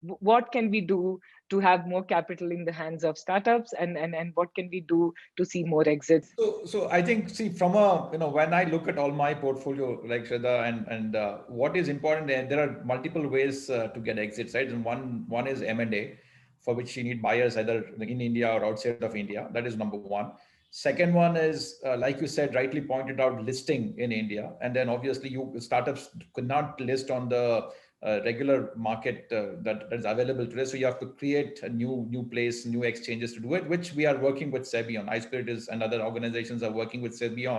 what can we do to have more capital in the hands of startups, and what can we do to see more exits? So I think, see, from a, when I look at all my portfolio, like Shraddha, and what is important, and there are multiple ways to get exits, right? And one is M&A, for which you need buyers either in India or outside of India. That is number one. Second one is, like you said, rightly pointed out, listing in India, and then obviously you startups could not list on the regular market that is available today. So you have to create a new place, new exchanges to do it, which we are working with SEBI on. iSpirit is, and other organizations are working with SEBI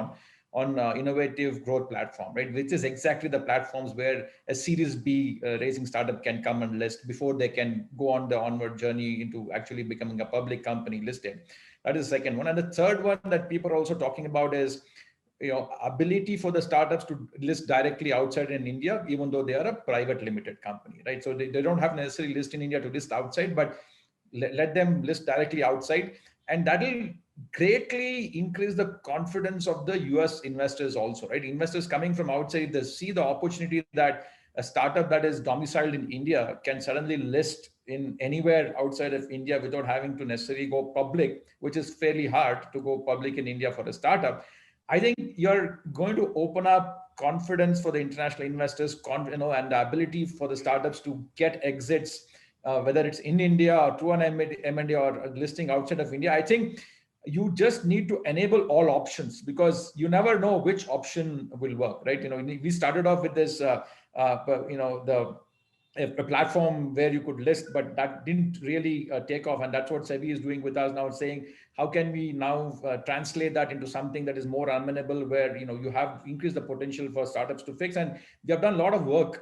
on innovative growth platform, right? Which is exactly the platforms where a Series B raising startup can come and list before they can go on the onward journey into actually becoming a public company listed. That is the second one. And the third one that people are also talking about is, ability for the startups to list directly outside in India, even though they are a private limited company, right? So they don't have necessarily list in India to list outside, but let them list directly outside, and that will greatly increase the confidence of the US investors also, right? Investors coming from outside, they see the opportunity that a startup that is domiciled in India can suddenly list in anywhere outside of India without having to necessarily go public, which is fairly hard to go public in India for a startup. I think you're going to open up confidence for the international investors, and the ability for the startups to get exits, whether it's in India or through an M&A or a listing outside of India. I think you just need to enable all options, because you never know which option will work, right? We started off with this, the a platform where you could list, but that didn't really take off. And that's what SEBI is doing with us now, saying, how can we now translate that into something that is more amenable, where, you have increased the potential for startups to fix. And we have done a lot of work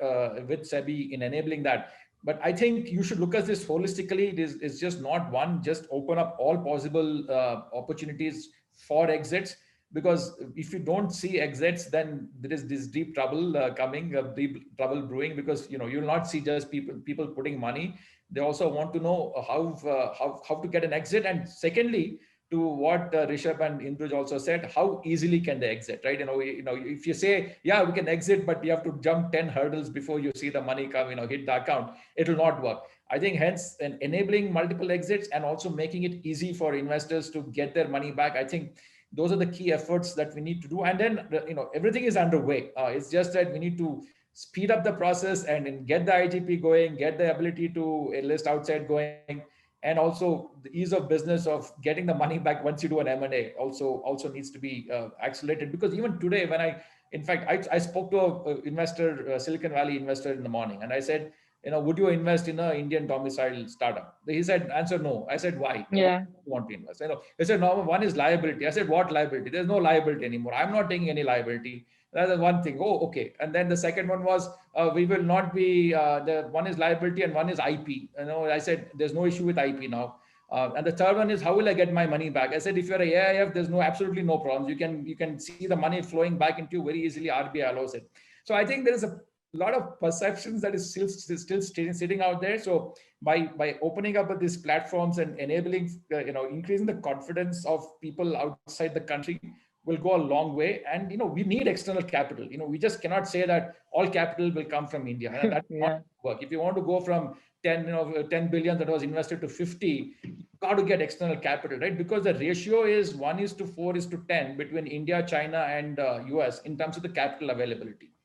with SEBI in enabling that. But I think you should look at this holistically. It's just not one, just open up all possible opportunities for exits, because if you don't see exits, then there is this deep trouble coming, deep trouble brewing, because you'll not see just people putting money. They also want to know how to get an exit. And secondly, to what Rishabh and Indruj also said, how easily can they exit, right? If you say, yeah, we can exit, but you have to jump 10 hurdles before you see the money come, hit the account, it will not work. I think hence, enabling multiple exits and also making it easy for investors to get their money back, I think those are the key efforts that we need to do. And then, everything is underway. It's just that we need to speed up the process and get the IGP going, get the ability to list outside going, and also the ease of business of getting the money back once you do an M&A also needs to be accelerated. Because even today, when in fact, I spoke to a investor, Silicon Valley investor in the morning, and I said, would you invest in an Indian domicile startup? He said, answer no. I said, why? Why Yeah. do you want to invest? He said, no, one is liability. I said, what liability? There's no liability anymore. I'm not taking any liability. That's one thing. Oh, okay. And then the second one was, we will not be, the one is liability and one is IP. I said, there's no issue with IP now. And the third one is, how will I get my money back? I said, if you're a AIF, there's absolutely no problems. You can see the money flowing back into you very easily. RBI allows it. So I think there is a lot of perceptions that is still sitting out there. So by opening up these platforms and enabling, increasing the confidence of people outside the country will go a long way. And we need external capital. We just cannot say that all capital will come from India, and that's not Yeah. work. If you want to go from 10 billion that was invested to 50, you got to get external capital, right? Because the ratio is 1:4:10 between India, China, and US in terms of the capital availability.